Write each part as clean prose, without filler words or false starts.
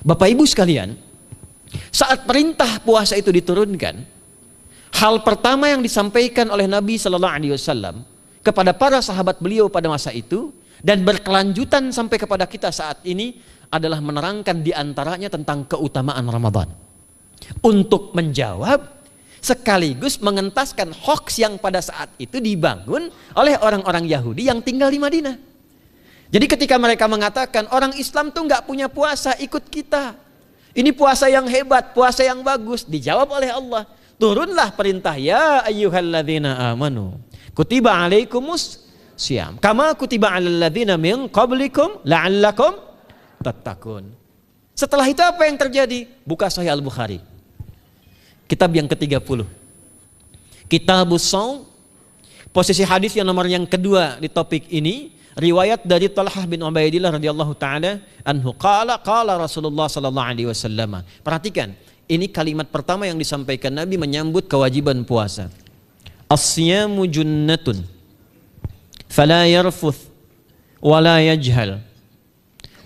Bapak Ibu sekalian, saat perintah puasa itu diturunkan, hal pertama yang disampaikan oleh Nabi Sallallahu Alaihi Wasallam kepada para sahabat beliau pada masa itu dan berkelanjutan sampai kepada kita saat ini adalah menerangkan diantaranya tentang keutamaan Ramadan. Untuk menjawab sekaligus mengentaskan hoax yang pada saat itu dibangun oleh orang-orang Yahudi yang tinggal di Madinah. Jadi ketika mereka mengatakan orang Islam tuh nggak punya puasa, ikut kita. Ini puasa yang hebat, puasa yang bagus. Dijawab oleh Allah, turunlah perintah, ya ayyuhalladzina amanu kutiba alaikumus syiyam kama kutiba alal ladzina min qablikum la'allakum tattaqun. Setelah itu apa yang terjadi? Buka Sahih Al-Bukhari. Kitab yang ke-30. Kitabus Shaum. Posisi hadis yang nomor yang kedua di topik ini, riwayat dari Talhah bin Ubaidillah radhiyallahu taala anhu qala Rasulullah sallallahu alaihi wasallam. Perhatikan, ini kalimat pertama yang disampaikan Nabi menyambut kewajiban puasa. As-siyamu junnatun fala yarfuth wa la yajhal.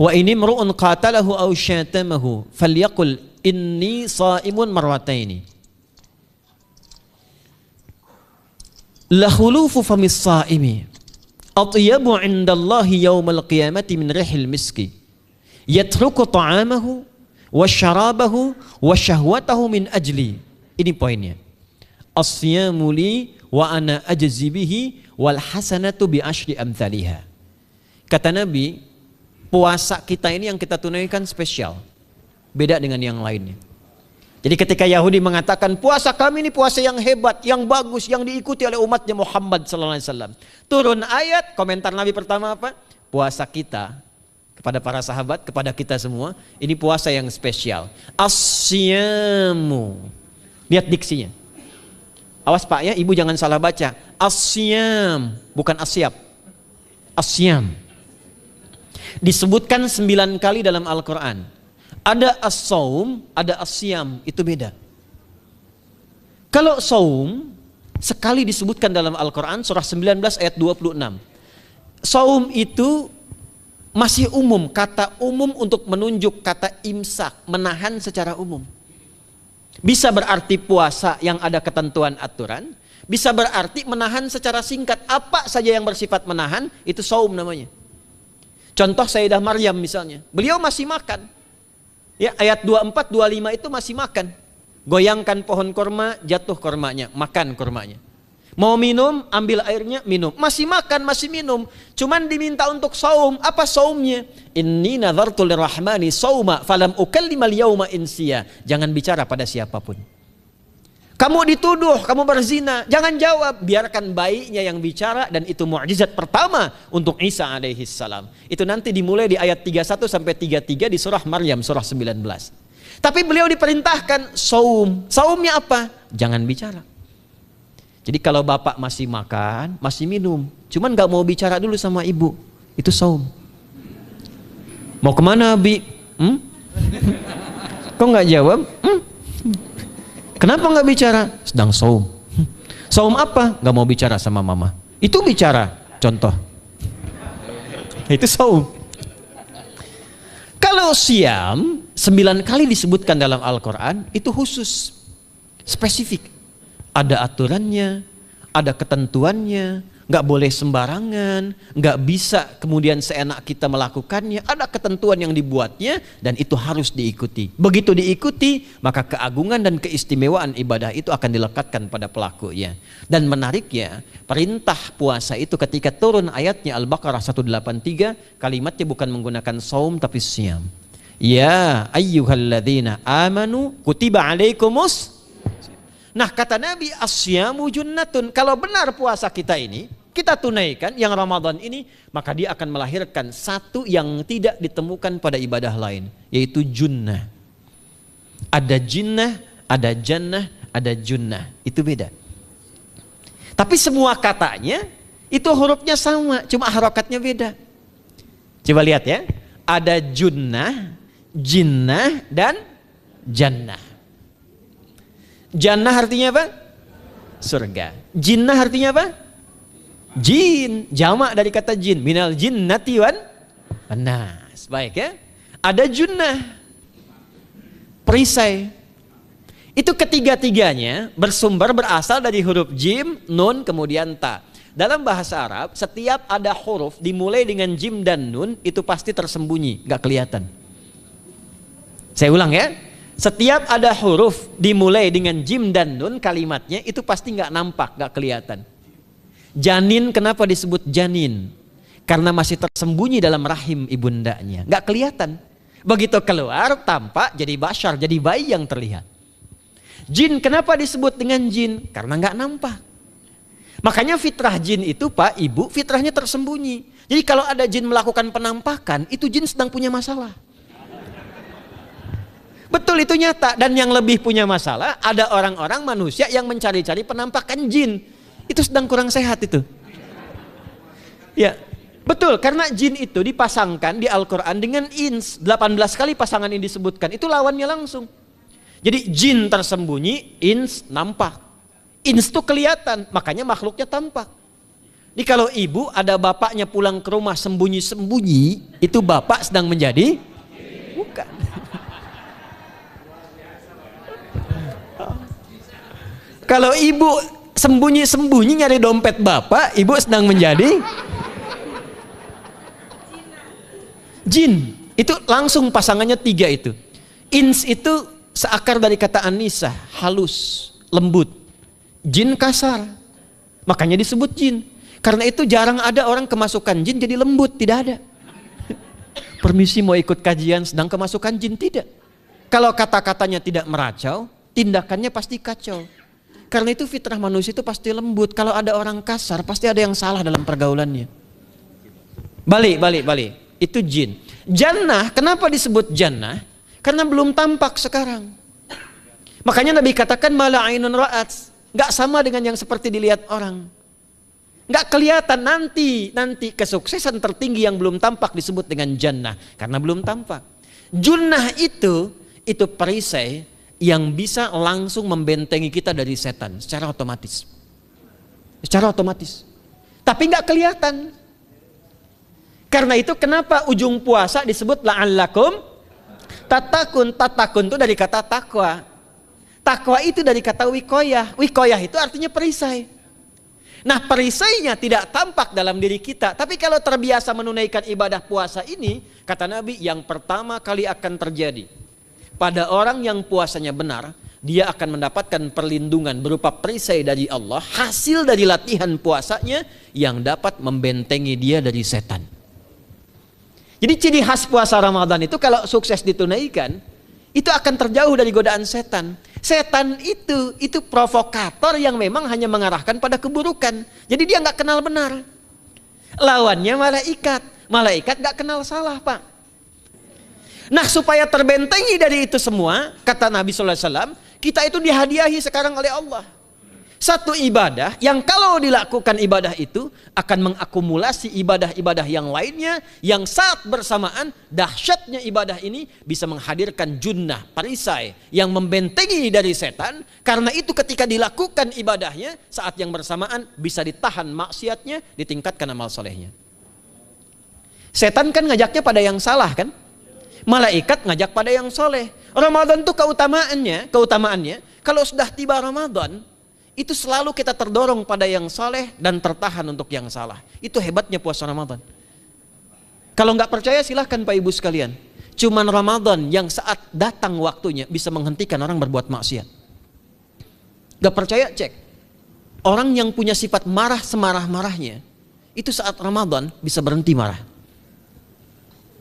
Wa in imru'un qatalahu aw syatamahu falyaqul inni sha'imun marwataini. La khulufu famis sha'imi atyabu 'indallahi yaumal qiyamati min rihil miski yatruku ta'amahu wa syarabahu wa syahwatahu min ajli. Ini poinnya. As-siyamu li wa ana ajzi bihi wal hasanatu bi asyri amthaliha. Kata Nabi, puasa kita ini yang kita tunaikan spesial, beda dengan yang lainnya. Jadi ketika Yahudi mengatakan puasa kami ini puasa yang hebat, yang bagus, yang diikuti oleh umatnya Muhammad sallallahu alaihi wasallam. Turun ayat, komentar Nabi pertama apa? Puasa kita kepada para sahabat, kepada kita semua, ini puasa yang spesial. As-siyamu. Lihat diksinya. Awas Pak ya, Ibu jangan salah baca. As-siyam, bukan asyab. As-siyam. Disebutkan 9 kali dalam Al-Quran. Ada as-saum, ada as-siyam, itu beda. Kalau saum sekali disebutkan dalam Al-Quran, surah 19 ayat 26. Saum itu masih umum, kata umum untuk menunjuk kata imsak, menahan secara umum. Bisa berarti puasa yang ada ketentuan aturan, bisa berarti menahan secara singkat. Apa saja yang bersifat menahan, itu saum namanya. Contoh Sayyidah Maryam misalnya, beliau masih makan. Ya, ayat 24, 25 itu masih makan. Goyangkan pohon korma, jatuh kormanya, makan kormanya. Mau minum, ambil airnya, minum. Masih makan, masih minum. Cuman diminta untuk saum. Apa saumnya? Inni nadhartu lirrahmani sauma falam ukallimal yauma insiya. Jangan bicara pada siapapun. Kamu dituduh, kamu berzina, jangan jawab, biarkan bayinya yang bicara, dan itu mukjizat pertama untuk Isa alaihi salam. Itu nanti dimulai di ayat 31 sampai 33 di surah Maryam surah 19. Tapi beliau diperintahkan saum. Saumnya apa? Jangan bicara. Jadi kalau bapak masih makan, masih minum, cuman gak mau bicara dulu sama ibu, itu saum. Mau kemana Abi? Kok gak jawab? Kenapa nggak bicara? Sedang saum. Saum apa? Nggak mau bicara sama mama. Itu bicara. Contoh. Itu saum. Kalau siam 9 kali disebutkan dalam Al-Quran, itu khusus, spesifik. Ada aturannya, ada ketentuannya, nggak boleh sembarangan, nggak bisa kemudian seenak kita melakukannya. Ada ketentuan yang dibuatnya dan itu harus diikuti. Begitu diikuti, maka keagungan dan keistimewaan ibadah itu akan dilekatkan pada pelakunya. Dan menariknya, perintah puasa itu ketika turun ayatnya Al-Baqarah 183, kalimatnya bukan menggunakan saum tapi siyam. Ya ayyuhalladzina amanu kutiba alaikumus. Nah kata Nabi, as-siyamu junnatun. Kalau benar puasa kita ini kita tunaikan yang Ramadan ini, maka dia akan melahirkan satu yang tidak ditemukan pada ibadah lain, yaitu junnah. Ada jinnah, ada jannah, ada junnah. Itu beda. Tapi semua katanya itu hurufnya sama, cuma harokatnya beda. Coba lihat ya. Ada junnah, jinnah, dan jannah. Jannah artinya apa? Surga. Jinnah artinya apa? Jin. Jamak dari kata jin. Minal jinnati wan nas. Baik ya. Ada junnah. perisai. Itu ketiga-tiganya berasal dari huruf jim, nun, kemudian ta. Dalam bahasa Arab, setiap ada huruf dimulai dengan jim dan nun, itu pasti tersembunyi, gak kelihatan. Saya ulang ya, setiap ada huruf dimulai dengan jim dan nun, kalimatnya itu pasti gak nampak, gak kelihatan. Janin, kenapa disebut janin? Karena masih tersembunyi dalam rahim ibundanya, gak kelihatan. Begitu keluar, tampak jadi bashar, jadi bayi yang terlihat. Jin, kenapa disebut dengan jin? Karena nggak nampak. Makanya fitrah jin itu Pak, Ibu, fitrahnya tersembunyi. Jadi kalau ada jin melakukan penampakan, itu jin sedang punya masalah. Betul, itu nyata. Dan yang lebih punya masalah, ada orang-orang manusia yang mencari-cari penampakan jin. Itu sedang kurang sehat itu. Ya, betul, karena jin itu dipasangkan di Al-Quran dengan ins. 18 kali pasangan ini disebutkan, itu lawannya langsung. Jadi jin tersembunyi, ins nampak. Ins itu kelihatan, makanya makhluknya tampak. Jadi kalau ibu ada bapaknya pulang ke rumah sembunyi-sembunyi, itu bapak sedang menjadi? Bukan. Kalau ibu sembunyi-sembunyi nyari dompet bapak, ibu sedang menjadi? Jin. Itu langsung pasangannya 3 itu. Ins itu seakar dari kata anisa, halus, lembut. Jin kasar, makanya disebut jin. Karena itu jarang ada orang kemasukan jin jadi lembut, tidak ada. Permisi mau ikut kajian sedang kemasukan jin, tidak. Kalau kata-katanya tidak meracau, tindakannya pasti kacau. Karena itu fitrah manusia itu pasti lembut. Kalau ada orang kasar, pasti ada yang salah dalam pergaulannya. Balik. Itu jin. Jannah, kenapa disebut jannah? Karena belum tampak sekarang. Makanya Nabi katakan mala ainun ra'at, nggak sama dengan yang seperti dilihat orang. Nggak kelihatan, nanti kesuksesan tertinggi yang belum tampak disebut dengan jannah karena belum tampak. Junnah itu perisai yang bisa langsung membentengi kita dari setan secara otomatis. Tapi nggak kelihatan. Karena itu kenapa ujung puasa disebut la'allakum tatakun itu dari kata takwa. Takwa itu dari kata wikoyah. Wikoyah itu artinya perisai. Nah, perisainya tidak tampak dalam diri kita. Tapi kalau terbiasa menunaikan ibadah puasa ini, kata Nabi, yang pertama kali akan terjadi pada orang yang puasanya benar, dia akan mendapatkan perlindungan berupa perisai dari Allah, hasil dari latihan puasanya yang dapat membentengi dia dari setan. Jadi ciri khas puasa Ramadan itu kalau sukses ditunaikan, itu akan terjauh dari godaan setan. Setan itu provokator yang memang hanya mengarahkan pada keburukan. Jadi dia nggak kenal benar. Lawannya malaikat. Malaikat nggak kenal salah, Pak. Nah, supaya terbentengi dari itu semua, kata Nabi SAW, kita itu dihadiahi sekarang oleh Allah. Satu ibadah yang kalau dilakukan ibadah itu akan mengakumulasi ibadah-ibadah yang lainnya, yang saat bersamaan dahsyatnya ibadah ini bisa menghadirkan junnah, perisai yang membentengi dari setan. Karena itu ketika dilakukan ibadahnya, saat yang bersamaan bisa ditahan maksiatnya, ditingkatkan amal solehnya. Setan kan ngajaknya pada yang salah kan? Malaikat ngajak pada yang soleh. Ramadan itu keutamaannya kalau sudah tiba Ramadan, itu selalu kita terdorong pada yang saleh dan tertahan untuk yang salah. Itu hebatnya puasa Ramadan. Kalau nggak percaya silahkan Pak Ibu sekalian. Cuman Ramadan yang saat datang waktunya bisa menghentikan orang berbuat maksiat. Nggak percaya cek. Orang yang punya sifat marah semarah-marahnya, itu saat Ramadan bisa berhenti marah.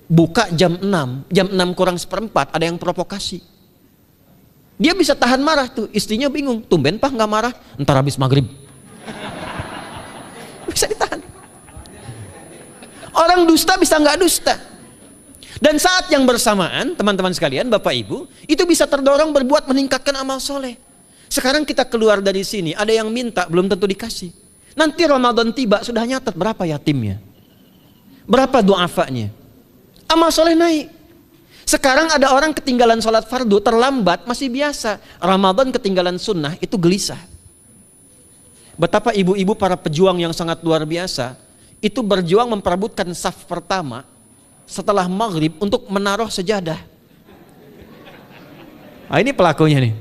Buka jam 6 kurang seperempat ada yang provokasi. Dia bisa tahan marah tuh, istrinya bingung, tumben Pak nggak marah, entar habis maghrib. Bisa ditahan. Orang dusta bisa nggak dusta. Dan saat yang bersamaan, teman-teman sekalian, Bapak Ibu, itu bisa terdorong berbuat meningkatkan amal soleh. Sekarang kita keluar dari sini, ada yang minta, belum tentu dikasih. Nanti Ramadan tiba, sudah nyatet berapa yatimnya, berapa du'afanya. Amal soleh naik. Sekarang ada orang ketinggalan sholat fardu terlambat masih biasa. Ramadan ketinggalan sunnah itu gelisah. Betapa ibu-ibu para pejuang yang sangat luar biasa itu berjuang memperebutkan saf pertama setelah maghrib untuk menaruh sejadah. Ah, ini pelakunya nih.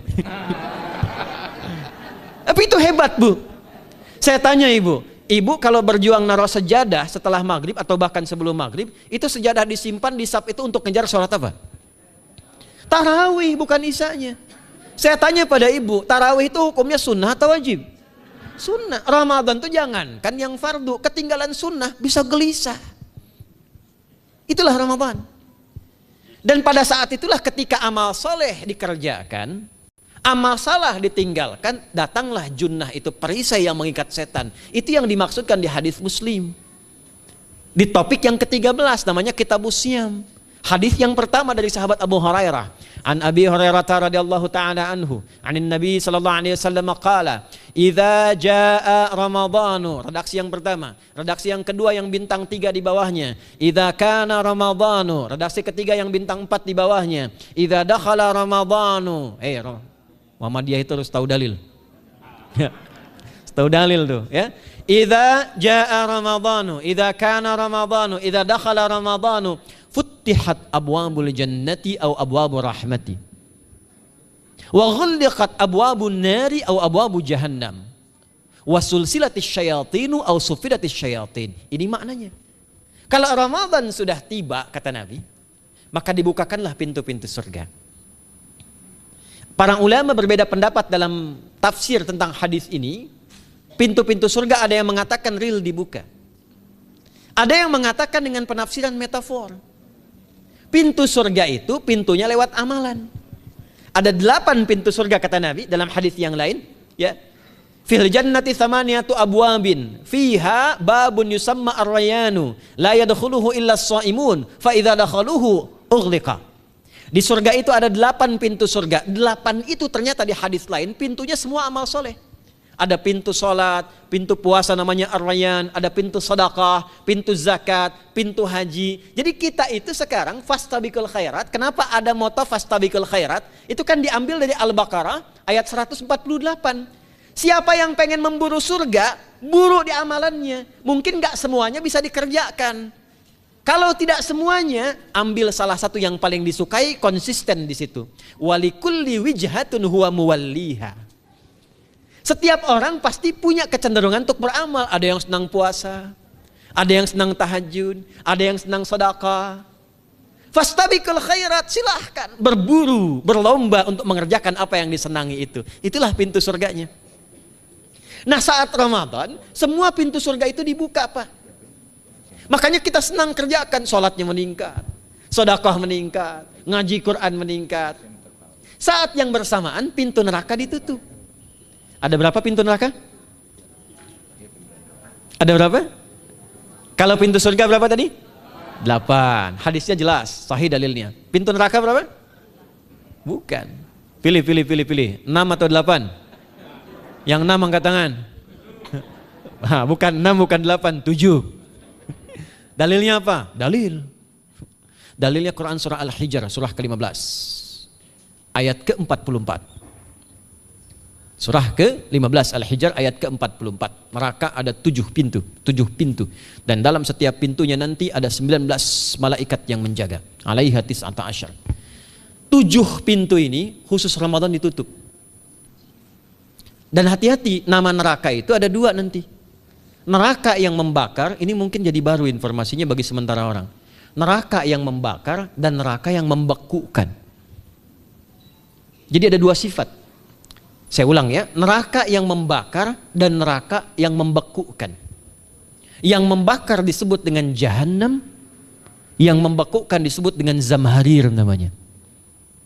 Tapi itu hebat, Bu. Saya tanya ibu kalau berjuang naruh sejadah setelah maghrib atau bahkan sebelum maghrib, itu sejadah disimpan di saf itu untuk ngejar sholat apa? Tarawih, bukan isanya. Saya tanya pada ibu, tarawih itu hukumnya sunnah atau wajib? Sunnah. Ramadan tuh jangan, kan yang fardu, ketinggalan sunnah bisa gelisah. Itulah Ramadan. Dan pada saat itulah ketika amal soleh dikerjakan, amal salah ditinggalkan, datanglah junnah, itu perisai yang mengikat setan. Itu yang dimaksudkan di hadis Muslim. Di topik yang ke-13 namanya Kitabus Syam. Hadis yang pertama dari sahabat Abu Hurairah. An Abi Hurairah radhiyallahu ta'ala anhu, anin Nabi sallallahu alaihi wasallam qala, "Idza jaa Ramadhanu." Redaksi yang pertama. Redaksi yang kedua yang bintang 3 di bawahnya. "Idza kana Ramadhanu." Redaksi ketiga yang bintang 4 di bawahnya. "Idza dakhala Ramadhanu." Muhammadiyah itu harus tahu dalil. Ya. Tahu dalil tuh, ya. Idza jaa Ramadhanu, idza kana Ramadhanu, idza dakhala Ramadhanu, futtihat abwabul jannati aw abwabur rahmati. Wa ghulliqat abwabun nari aw abwabu jahannam. Wa sulsilatis syayatinu aw sufidatis syayatin. Ini maknanya. Kalau Ramadan sudah tiba, kata Nabi, maka dibukakanlah pintu-pintu surga. Para ulama berbeda pendapat dalam tafsir tentang hadis ini. Pintu-pintu surga ada yang mengatakan real dibuka. Ada yang mengatakan dengan penafsiran metafor. Pintu surga itu pintunya lewat amalan. Ada 8 pintu surga kata Nabi dalam hadis yang lain. Ya, fil jannati thamaniyatu abwabin, fiha babun yusamma ar-rayanu, la yadkhuluhu illa as-shaimun, fa idza dakhaluhu ughliqa. Di surga itu ada 8 pintu surga. 8 itu ternyata di hadis lain pintunya semua amal soleh. Ada pintu sholat, pintu puasa namanya ar-rayyan, ada pintu sedekah, pintu zakat, pintu haji. Jadi kita itu sekarang fastabiqul khairat. Kenapa ada moto fastabiqul khairat? Itu kan diambil dari Al-Baqarah ayat 148. Siapa yang pengen memburu surga, buru di amalannya. Mungkin gak semuanya bisa dikerjakan. Kalau tidak semuanya, ambil salah satu yang paling disukai, konsisten di situ. Walikulli wijhatun huwa muwalliha. Setiap orang pasti punya kecenderungan untuk beramal. Ada yang senang puasa, ada yang senang tahajud, ada yang senang sedekah. Fastabiqul khairat, silahkan berburu, berlomba untuk mengerjakan apa yang disenangi itu. Itulah pintu surganya. Nah, saat Ramadan, semua pintu surga itu dibuka, Pak. Makanya kita senang kerjakan, sholatnya meningkat, sedekah meningkat, ngaji Quran meningkat. Saat yang bersamaan pintu neraka ditutup. Ada berapa pintu neraka? Ada berapa? Kalau pintu surga berapa tadi? 8. Hadisnya jelas, sahih dalilnya. Pintu neraka berapa? Bukan. Pilih. 6 atau 8? Yang 6 angkat tangan. Bukan 6, bukan 8, 7. Dalilnya apa? Dalilnya Quran surah Al-Hijr, surah ke-15. Ayat ke-44. Surah ke-15 Al-Hijr ayat ke-44. Neraka ada 7 pintu. Dan dalam setiap pintunya nanti ada 19 malaikat yang menjaga. Alaiha tis'ata asyar. 7 pintu ini khusus Ramadan ditutup. Dan hati-hati, nama neraka itu ada 2 nanti. Neraka yang membakar, ini mungkin jadi baru informasinya bagi sementara orang. Neraka yang membakar dan neraka yang membekukan. Jadi ada 2 sifat. Saya ulang ya, neraka yang membakar dan neraka yang membekukan. Yang membakar disebut dengan Jahannam, yang membekukan disebut dengan Zamharir namanya.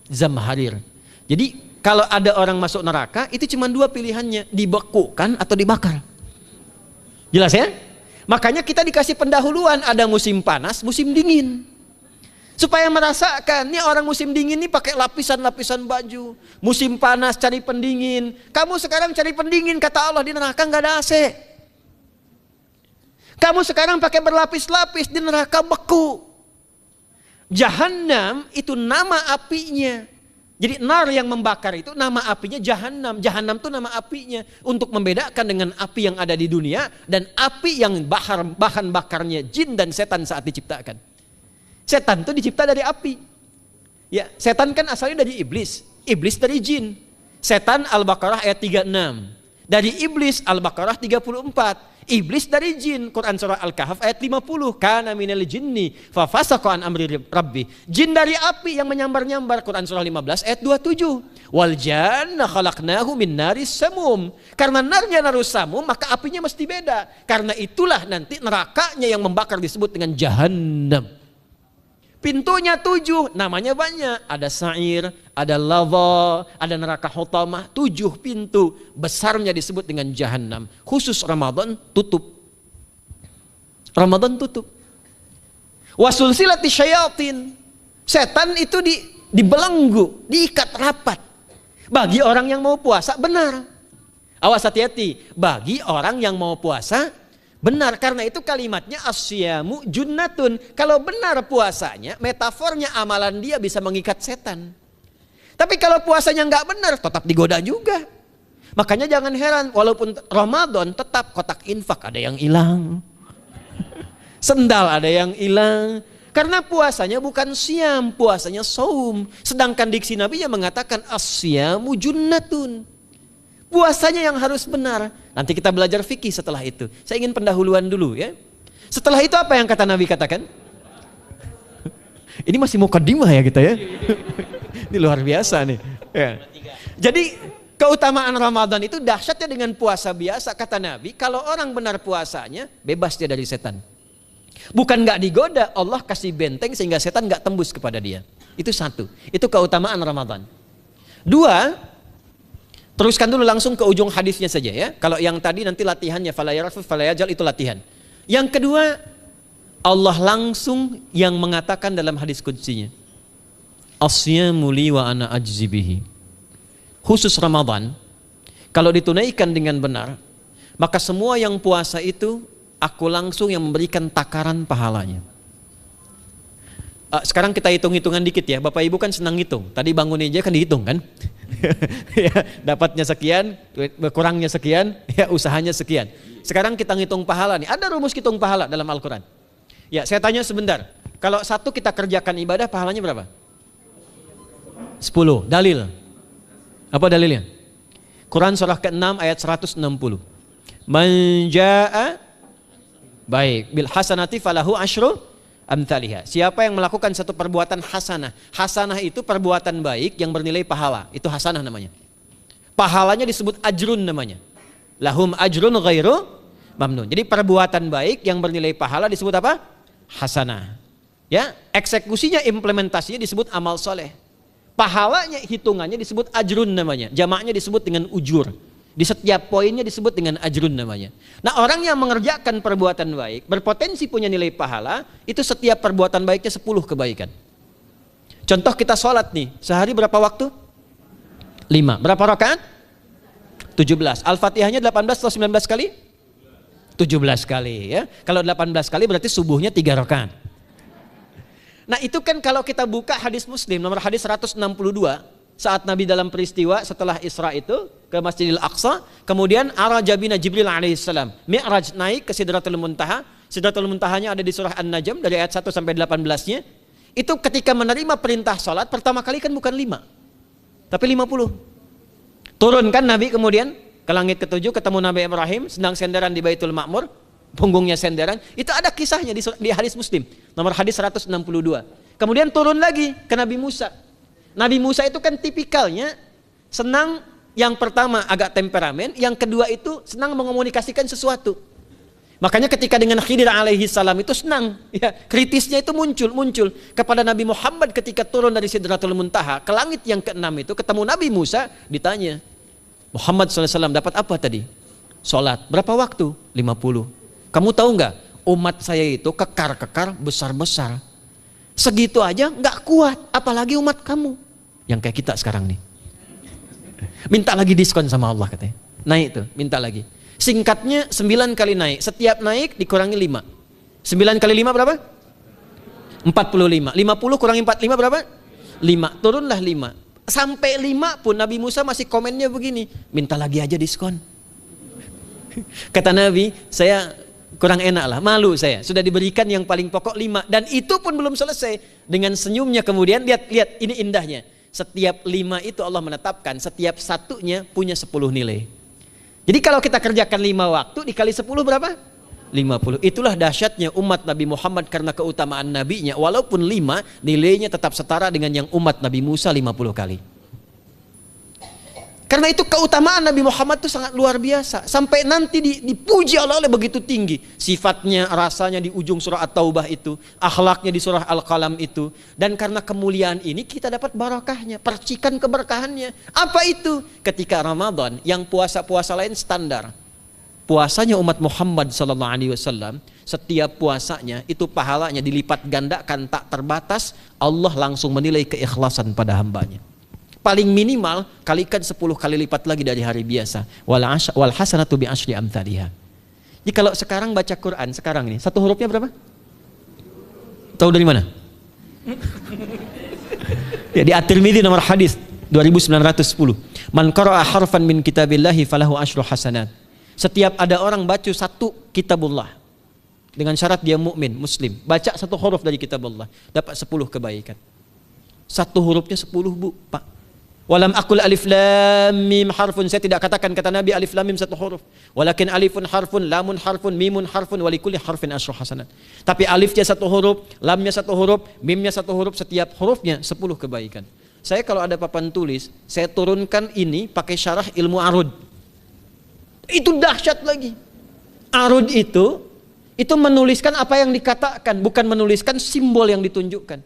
Zamharir. Jadi kalau ada orang masuk neraka, itu cuma 2 pilihannya, dibekukan atau dibakar. Jelas ya? Makanya kita dikasih pendahuluan, ada musim panas, musim dingin. Supaya merasakan, nih orang musim dingin nih pakai lapisan-lapisan baju. Musim panas cari pendingin. Kamu sekarang cari pendingin, kata Allah, di neraka nggak ada AC. Kamu sekarang pakai berlapis-lapis, di neraka beku. Jahannam itu nama apinya. Jadi nar yang membakar itu nama apinya Jahannam. Jahannam itu nama apinya. Untuk membedakan dengan api yang ada di dunia dan api yang bahan bakarnya jin dan setan saat diciptakan. Setan itu dicipta dari api. Ya, setan kan asalnya dari iblis. iblis dari jin. Setan Al-Baqarah ayat 36. Dari iblis Al-Baqarah 34. Iblis dari jin, Quran surah Al-Kahf ayat 50. Kana minal jinni fa fasaqa an amri rabbi. Jin dari api yang menyambar-nyambar, Quran surah 15 ayat 27. Wal janna khalaqnahu min naris samum. Karena narnya narus samum, maka apinya mesti beda. Karena itulah nanti nerakanya yang membakar disebut dengan jahannam. Pintunya 7, namanya banyak. Ada sa'ir, ada lava, ada neraka hutamah. 7 pintu, besarnya disebut dengan jahannam. Khusus Ramadan tutup. Ramadan tutup. Wasulsilati syayatin. Setan itu dibelenggu, diikat rapat. Bagi orang yang mau puasa benar. Awas hati-hati. Bagi orang yang mau puasa benar, karena itu kalimatnya asyamu junnatun. Kalau benar puasanya, metafornya amalan dia bisa mengikat setan. Tapi kalau puasanya nggak benar, tetap digoda juga. Makanya jangan heran, walaupun Ramadan tetap kotak infak ada yang hilang. Sendal ada yang hilang. Karena puasanya bukan siam, puasanya saum. Sedangkan diksi Nabi yang mengatakan asyamu junnatun. Puasanya yang harus benar. Nanti kita belajar fikih setelah itu. Saya ingin pendahuluan dulu ya. Setelah itu apa yang kata Nabi katakan? Ini masih mukadimah ya kita ya. Ini luar biasa nih. Ya. Jadi keutamaan Ramadan itu dahsyatnya dengan puasa biasa. Kata Nabi, kalau orang benar puasanya, bebas dia dari setan. Bukan nggak digoda, Allah kasih benteng sehingga setan nggak tembus kepada dia. Itu satu. Itu keutamaan Ramadan. 2, teruskan dulu langsung ke ujung hadisnya saja ya. Kalau yang tadi nanti latihannya fala yarfus fala yajal, itu latihan. Yang kedua, Allah langsung yang mengatakan dalam hadis qudsinya, asyamu li wa ana ajzi bihi. Khusus Ramadan, kalau ditunaikan dengan benar, maka semua yang puasa itu aku langsung yang memberikan takaran pahalanya. Sekarang kita hitung-hitungan dikit ya. Bapak Ibu kan senang hitung. Tadi bangun aja kan dihitung kan? Ya, dapatnya sekian, kurangnya sekian, ya usahanya sekian. Sekarang kita ngitung pahala nih. Ada rumus hitung pahala dalam Al-Quran. Ya, saya tanya sebentar. Kalau satu kita kerjakan ibadah, pahalanya berapa? 10. Dalil. Apa dalilnya? Quran surah ke-6 ayat 160. Man jaa baik bil hasanati falahu asyru amthaliha. Siapa yang melakukan satu perbuatan hasanah. Hasanah itu perbuatan baik yang bernilai pahala. Itu hasanah namanya. Pahalanya disebut ajrun namanya. Lahum ajrun ghairu mamnun. Jadi perbuatan baik yang bernilai pahala disebut apa? Hasanah. Ya, eksekusinya, implementasinya disebut amal soleh. Pahalanya, hitungannya disebut ajrun namanya. Jamaknya disebut dengan ujur. Di setiap poinnya disebut dengan ajrun namanya. Nah, orang yang mengerjakan perbuatan baik berpotensi punya nilai pahala, itu setiap perbuatan baiknya 10 kebaikan. Contoh kita sholat nih, sehari berapa waktu? 5. Berapa rakaat? 17. Al-Fatihahnya 18 atau 19 kali? 17 kali ya. Kalau 18 kali berarti subuhnya 3 rakaat. Nah, itu kan kalau kita buka hadis Muslim nomor hadis 162, saat Nabi dalam peristiwa setelah Isra itu ke Masjidil Aqsa, kemudian araja bina Jibril alaihissalam, Mi'raj naik ke Sidratul Muntaha. Sidratul Muntahanya ada di surah An-Najm dari ayat 1 sampai 18-nya. Itu ketika menerima perintah salat pertama kali kan bukan 5, tapi 50. Turun kan Nabi kemudian ke langit ke-7, ketemu Nabi Ibrahim sedang senderan di Baitul Ma'mur, punggungnya senderan. Itu ada kisahnya di hadis Muslim nomor hadis 162. Kemudian turun lagi ke Nabi Musa. Nabi Musa itu kan tipikalnya senang, yang pertama agak temperamen, yang kedua itu senang mengomunikasikan sesuatu. Makanya ketika dengan Khidir alaihi salam itu senang, ya, kritisnya itu muncul kepada Nabi Muhammad ketika turun dari Sidratul Muntaha ke langit yang ke-6 itu ketemu Nabi Musa, ditanya, Muhammad SAW dapat apa tadi? Sholat. Berapa waktu? 50. Kamu tahu nggak? Umat saya itu kekar-kekar besar-besar. Segitu aja nggak kuat, apalagi umat kamu yang kayak kita sekarang nih. Minta lagi diskon sama Allah katanya. Naik tuh, minta lagi. Singkatnya 9 kali naik. Setiap naik dikurangi 5. 9 kali 5 berapa? 45. 50 kurangi 45 berapa? 5. Turunlah 5. Sampai 5 pun Nabi Musa masih komennya begini, minta lagi aja diskon. Kata Nabi, saya kurang enak lah, malu saya. Sudah diberikan yang paling pokok 5, dan itu pun belum selesai. Dengan senyumnya kemudian, lihat ini indahnya. Setiap 5 itu Allah menetapkan, setiap satunya punya 10 nilai. Jadi kalau kita kerjakan 5 waktu dikali 10 berapa? 50. Itulah dahsyatnya umat Nabi Muhammad karena keutamaan nabinya. Walaupun 5, nilainya tetap setara dengan yang umat Nabi Musa 50 kali. Karena itu keutamaan Nabi Muhammad itu sangat luar biasa. Sampai nanti dipuji Allah oleh begitu tinggi. Sifatnya, rasanya di ujung surah At-Taubah itu. Akhlaknya di surah Al-Qalam itu. Dan karena kemuliaan ini kita dapat barakahnya. Percikan keberkahannya. Apa itu? Ketika Ramadan yang puasa-puasa lain standar. Puasanya umat Muhammad SAW, setiap puasanya itu pahalanya dilipat gandakan tak terbatas. Allah langsung menilai keikhlasan pada hambanya. Paling minimal kalikan 10 kali lipat lagi dari hari biasa. Wal hasanatu bi asyri amthaliha. Jadi kalau sekarang baca Quran sekarang ini, satu hurufnya berapa? Tahu dari mana? Ya, di At-Tirmidzi nomor hadis 2910. Man qara'a harfan min kitabillahi falahu asyru hasanat. Setiap ada orang baca satu kitabullah dengan syarat dia mukmin, muslim, baca satu huruf dari kitabullah, dapat 10 kebaikan. Satu hurufnya 10, Bu, Pak. Walam aqul alif lam mim harfun, saya tidak katakan kata Nabi alif lam mim satu huruf, walakin alifun harfun, lamun harfun, mimun harfun, walikulli harfin asyru hasanat. Tapi alifnya satu huruf, lamnya satu huruf, mimnya satu huruf, setiap hurufnya 10 kebaikan. Saya kalau ada papan tulis, saya turunkan ini pakai syarah ilmu arud. Itu dahsyat lagi. Arud itu menuliskan apa yang dikatakan, bukan menuliskan simbol yang ditunjukkan.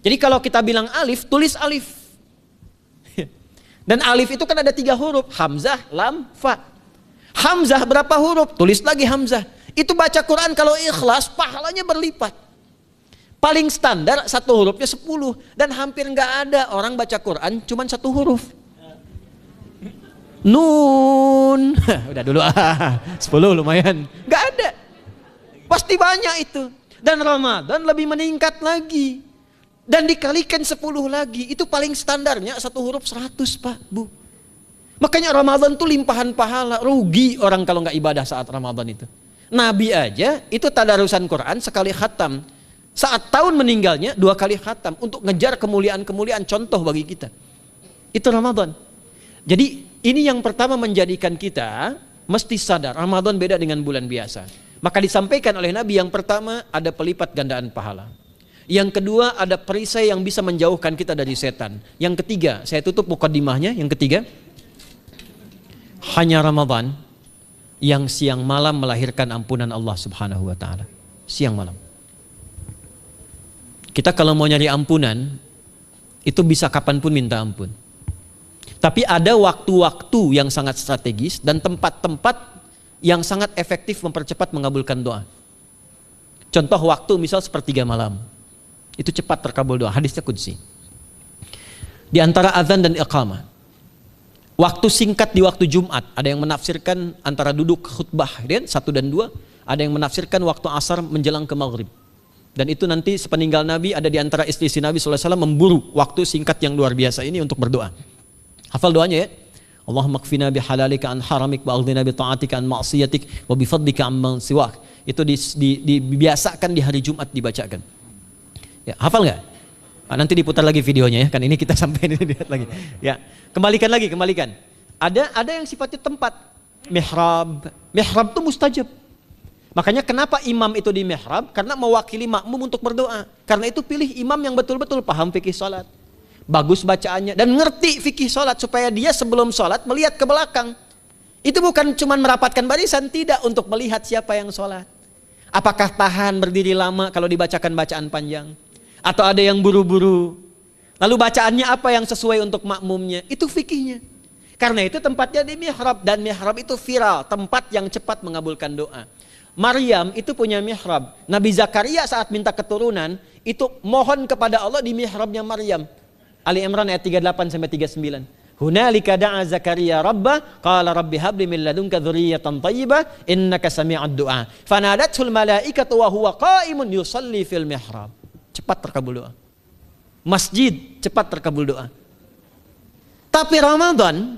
Jadi kalau kita bilang alif, tulis alif. Dan alif itu kan ada 3 huruf, hamzah, lam, fa. Hamzah berapa huruf? Tulis lagi hamzah. Itu baca Quran kalau ikhlas, pahalanya berlipat. Paling standar satu hurufnya 10. Dan hampir nggak ada orang baca Quran cuma satu huruf. Nun. Udah dulu 10 lumayan. Nggak ada. Pasti banyak itu. Dan Ramadan lebih meningkat lagi. Dan dikalikan 10 lagi, itu paling standarnya satu huruf 100, Pak, Bu. Makanya Ramadan itu limpahan pahala. Rugi orang kalau nggak ibadah saat Ramadan itu. Nabi aja itu tadarusan Quran sekali khatam. Saat tahun meninggalnya 2 kali khatam untuk ngejar kemuliaan-kemuliaan, contoh bagi kita. Itu Ramadan. Jadi ini yang pertama menjadikan kita mesti sadar Ramadan beda dengan bulan biasa. Maka disampaikan oleh Nabi yang pertama ada pelipat gandaan pahala. Yang kedua ada perisai yang bisa menjauhkan kita dari setan. Yang ketiga, saya tutup mukadimahnya, yang ketiga, hanya Ramadan yang siang malam melahirkan ampunan Allah Subhanahu wa taala. Siang malam. Kita kalau mau nyari ampunan itu bisa kapanpun minta ampun. Tapi ada waktu-waktu yang sangat strategis dan tempat-tempat yang sangat efektif mempercepat mengabulkan doa. Contoh waktu misal sepertiga malam. Itu cepat terkabul doa, hadisnya qudsi. Di antara azan dan iqamah. Waktu singkat di waktu Jumat, ada yang menafsirkan antara duduk khutbah, 1 dan 2, ada yang menafsirkan waktu asar menjelang ke maghrib. Dan itu nanti sepeninggal Nabi ada di antara istri Nabi SAW memburu waktu singkat yang luar biasa ini untuk berdoa. Hafal doanya ya. Allahumma kfina bihalalika an haramik wa aghdina bi ta'atika an ma'siyatik wa bi fadlika amman siwak. Itu dibiasakan di hari Jumat dibacakan. Ya, hafal nggak? Nanti diputar lagi videonya ya, kan ini kita sampai ini lihat lagi. Ya, kembalikan. Ada yang sifatnya tempat. Mihrab itu mustajab. Makanya kenapa imam itu di mihrab? Karena mewakili makmum untuk berdoa. Karena itu pilih imam yang betul-betul paham fikih salat, bagus bacaannya dan ngerti fikih salat supaya dia sebelum salat melihat ke belakang. Itu bukan cuma merapatkan barisan, tidak, untuk melihat siapa yang salat. Apakah tahan berdiri lama kalau dibacakan bacaan panjang? Atau ada yang buru-buru? Lalu bacaannya apa yang sesuai untuk makmumnya? Itu fikihnya. Karena itu tempatnya di mihrab, dan mihrab itu viral, tempat yang cepat mengabulkan doa. Maryam itu punya mihrab. Nabi Zakaria saat minta keturunan itu mohon kepada Allah di mihrabnya Maryam. Ali Imran ayat 38 sampai 39. Hunalika da'a Zakaria rabbah qala rabbi habli min ladunka dzurriyyatan thayyibah innaka sami'ud du'a. Fanadatul malaikatu wa huwa qa'imun yusalli fil mihrab. Cepat terkabul doa. Masjid cepat terkabul doa. Tapi Ramadan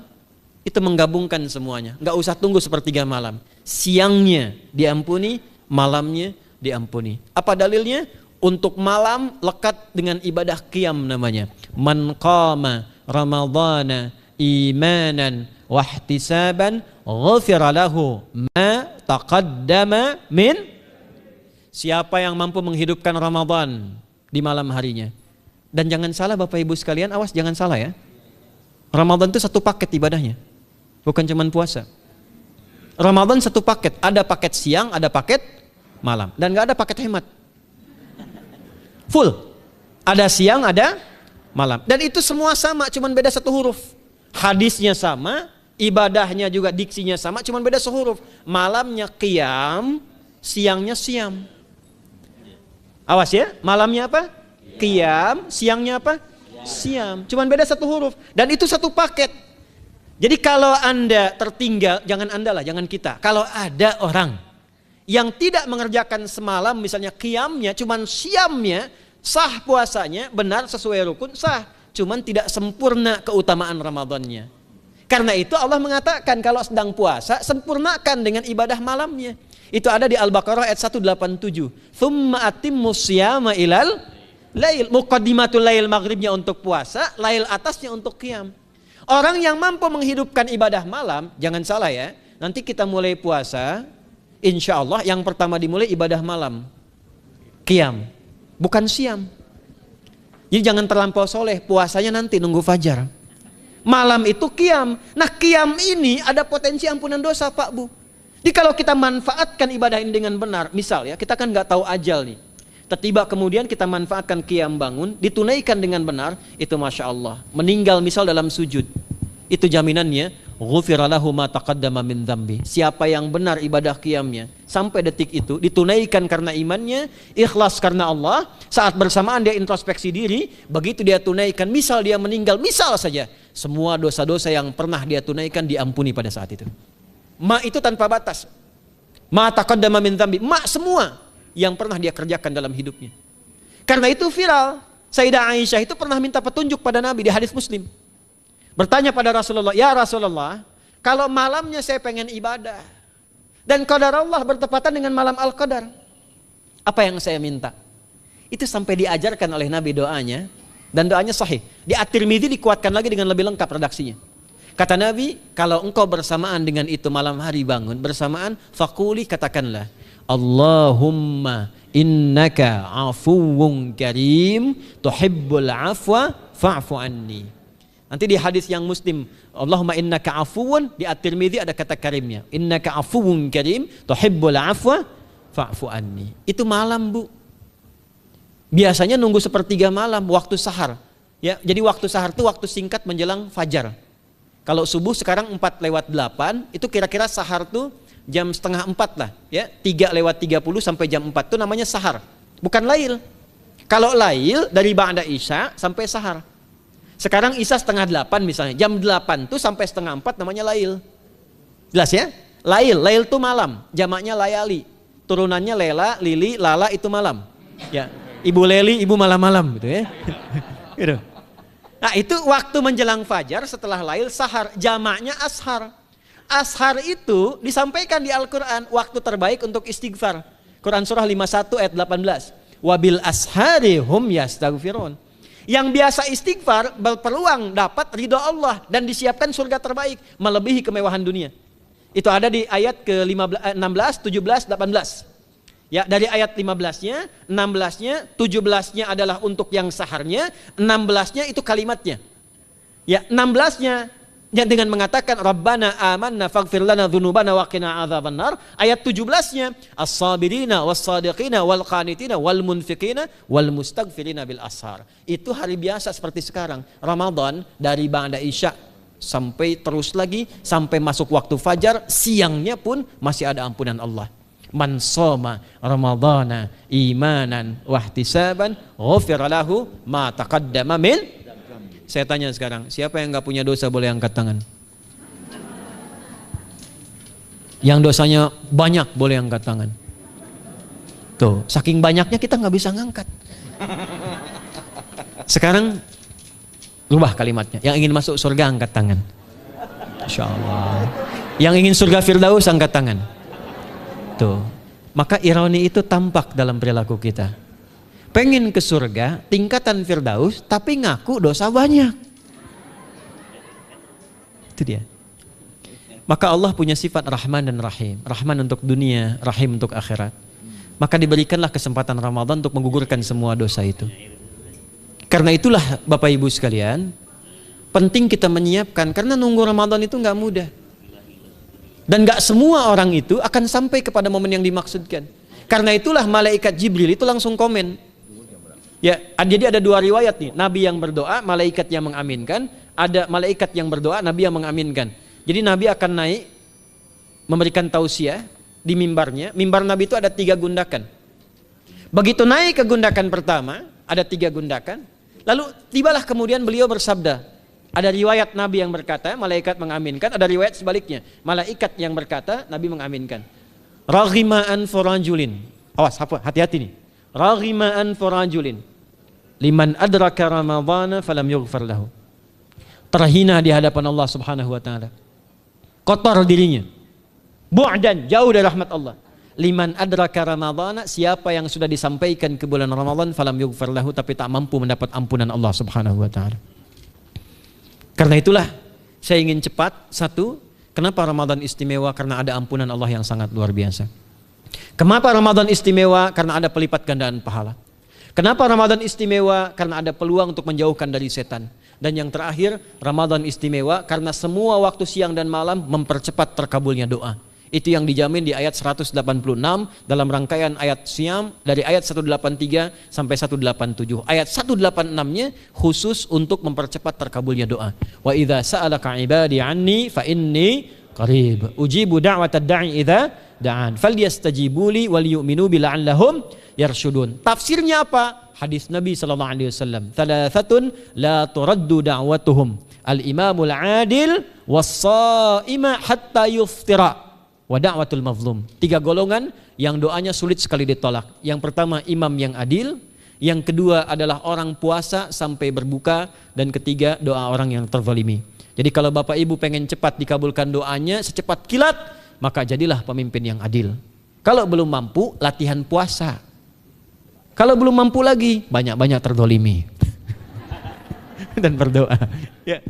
itu menggabungkan semuanya. Enggak usah tunggu sepertiga malam. Siangnya diampuni, malamnya diampuni. Apa dalilnya? Untuk malam lekat dengan ibadah qiyam namanya. Man qama ramadhana imanan wahtisaban ghufira lahu ma taqaddama min. Siapa yang mampu menghidupkan Ramadan di malam harinya. Dan jangan salah Bapak Ibu sekalian, awas jangan salah ya. Ramadan itu satu paket ibadahnya. Bukan cuma puasa. Ramadan satu paket, ada paket siang, ada paket malam. Dan gak ada paket hemat. Full. Ada siang, ada malam. Dan itu semua sama, cuman beda satu huruf. Hadisnya sama, ibadahnya juga diksinya sama, cuman beda sehuruf. Malamnya qiyam, siangnya siam. Awas ya, malamnya apa? Qiyam, siangnya apa? Siam. Cuman beda satu huruf. Dan itu satu paket. Jadi kalau Anda tertinggal, jangan Anda lah, jangan kita. Kalau ada orang yang tidak mengerjakan semalam, misalnya qiyamnya, cuman siamnya, sah puasanya, benar sesuai rukun, sah. Cuman tidak sempurna keutamaan Ramadannya. Karena itu Allah mengatakan kalau sedang puasa, sempurnakan dengan ibadah malamnya. Itu ada di Al-Baqarah ayat 187. Tsumma atimmus siyama ilal lail. Muqaddimatul lail, maghribnya untuk puasa, lail atasnya untuk qiyam. Orang yang mampu menghidupkan ibadah malam, jangan salah ya, nanti kita mulai puasa, insya Allah yang pertama dimulai ibadah malam, qiyam, bukan siam. Jadi jangan terlampau soleh, puasanya nanti nunggu fajar. Malam itu qiyam. Nah qiyam ini ada potensi ampunan dosa Pak Bu. Jadi kalau kita manfaatkan ibadah ini dengan benar, misal ya, kita kan nggak tahu ajal nih. Tiba kemudian kita manfaatkan qiyam bangun, ditunaikan dengan benar, itu Masya Allah. Meninggal misal dalam sujud, itu jaminannya, ghufira lahu ma taqaddama min dzambi. Siapa yang benar ibadah qiyamnya, sampai detik itu, ditunaikan karena imannya, ikhlas karena Allah, saat bersamaan dia introspeksi diri, begitu dia tunaikan, misal dia meninggal, misal saja, semua dosa-dosa yang pernah dia tunaikan diampuni pada saat itu. Ma itu tanpa batas. Ma taqaddama min dzambi, ma semua yang pernah dia kerjakan dalam hidupnya. Karena itu viral. Sayyidah Aisyah itu pernah minta petunjuk pada Nabi di hadis Muslim. Bertanya pada Rasulullah, ya Rasulullah, kalau malamnya saya pengen ibadah dan qadar Allah bertepatan dengan malam Al-Qadar, apa yang saya minta? Itu sampai diajarkan oleh Nabi doanya, dan doanya sahih. Di At-Tirmidzi dikuatkan lagi dengan lebih lengkap redaksinya. Kata Nabi, kalau engkau bersamaan dengan itu malam hari bangun, bersamaan, faquli, katakanlah, Allahumma innaka afuwun karim tuhibbul afwa fa'fu anni. Nanti di hadis yang Muslim, Allahumma innaka afuwun, di At-Tirmidzi ada kata karimnya, innaka afuwun karim tuhibbul afwa fa'fu anni. Itu malam Bu. Biasanya nunggu sepertiga malam, waktu sahar ya. Jadi waktu sahar itu waktu singkat menjelang fajar. Kalau subuh sekarang 4:08, itu kira-kira sahar tuh jam setengah 4 lah ya, 3:30 sampai jam 4 itu namanya sahar, bukan lail. Kalau lail dari ba'da isya sampai sahar. Sekarang isya setengah 8 misalnya, jam 8 tuh sampai setengah 4 namanya lail. Jelas ya? Lail tuh malam, jamaknya layali, turunannya lela, lili, lala, itu malam ya. Ibu leli, ibu malam-malam gitu ya. Gitu. Nah itu waktu menjelang fajar setelah lail, sahar, jamaknya ashar. Ashar itu disampaikan di Al-Quran, waktu terbaik untuk istighfar. Quran surah 51 ayat 18. Wabil ashari hum yastaghfirun. Yang biasa istighfar berpeluang dapat ridho Allah dan disiapkan surga terbaik, melebihi kemewahan dunia. Itu ada di ayat ke-16, 17, 18. Ya, dari ayat 15-nya, 16-nya, 17-nya adalah untuk yang saharnya, 16-nya itu kalimatnya. Ya, 16-nya yang dengan mengatakan Rabbana amanna faghfir lana dzunubana wa qina adzabannar. Ayat 17-nya as-sabirina was-sadiqina wal qanitina wal munfiqina wal mustaghfirina bil ashar. Itu hari biasa seperti sekarang. Ramadan dari ba'da isya sampai terus lagi sampai masuk waktu fajar, siangnya pun masih ada ampunan Allah. Man shoma ramadhana imanan wahtisaban ghufira lahu ma taqaddama min. Saya tanya sekarang, siapa yang enggak punya dosa boleh angkat tangan? Yang dosanya banyak boleh angkat tangan. Tuh, saking banyaknya kita nggak bisa ngangkat. Sekarang rubah kalimatnya. Yang ingin masuk surga angkat tangan. Insya Allah. Yang ingin surga Firdaus angkat tangan. Tuh. Maka ironi itu tampak dalam perilaku kita. pengen ke surga, tingkatan Firdaus, tapi ngaku dosa banyak. Itu dia. Maka Allah punya sifat Rahman dan Rahim. Rahman untuk dunia, Rahim untuk akhirat. Maka diberikanlah kesempatan Ramadan untuk menggugurkan semua dosa itu. Karena itulah Bapak Ibu sekalian, penting kita menyiapkan, karena nunggu Ramadan itu nggak mudah. Dan gak semua orang itu akan sampai kepada momen yang dimaksudkan. Karena itulah malaikat Jibril itu langsung komen. Ya, jadi ada dua riwayat nih. Nabi yang berdoa, malaikat yang mengaminkan. Ada malaikat yang berdoa, Nabi yang mengaminkan. Jadi Nabi akan naik memberikan tausiah di mimbarnya. Mimbar Nabi itu ada 3 gundakan. Begitu naik ke gundakan pertama, ada 3 gundakan. Lalu tibalah kemudian beliau bersabda. Ada riwayat Nabi yang berkata, malaikat mengaminkan. Ada riwayat sebaliknya, malaikat yang berkata, Nabi mengaminkan. Raghima anfu rajulin. Awas, hati-hati nih. Raghima anfu rajulin liman adraka ramadhana falam yughfar lahu. Terhina di hadapan Allah Subhanahu wa taala. Kotor dirinya. Bu'dan, jauh dari rahmat Allah. Liman adraka ramadhana, siapa yang sudah disampaikan ke bulan Ramadan falam yughfar lahu, tapi tak mampu mendapat ampunan Allah Subhanahu wa taala. Karena itulah saya ingin cepat. Satu, kenapa Ramadan istimewa? Karena ada ampunan Allah yang sangat luar biasa. Kenapa Ramadan istimewa? Karena ada pelipat gandaan pahala. Kenapa Ramadan istimewa? Karena ada peluang untuk menjauhkan dari setan. Dan yang terakhir, Ramadan istimewa karena semua waktu siang dan malam mempercepat terkabulnya doa. Itu yang dijamin di ayat 186 dalam rangkaian ayat Siyam dari ayat 183 sampai 187. Ayat 186-nya khusus untuk mempercepat terkabulnya doa. Wa idza sa'alaka 'ibadi 'anni fa inni qarib ujibu da'watad da'i idza da'an falyastajibu li wal yu'minu bi la'allahum yarshudun. Tafsirnya apa? Hadis Nabi sallallahu alaihi wasallam. Thalathatun la turaddu da'watuhum al-imamul 'adil was-sha'ima hatta yuftira. Wa da'watul mazlum. 3 golongan yang doanya sulit sekali ditolak. Yang pertama imam yang adil, yang kedua adalah orang puasa sampai berbuka, dan ketiga doa orang yang terzalimi. Jadi kalau Bapak Ibu pengen cepat dikabulkan doanya secepat kilat, maka jadilah pemimpin yang adil. Kalau belum mampu, latihan puasa. Kalau belum mampu lagi, banyak-banyak terzalimi dan berdoa. Ya.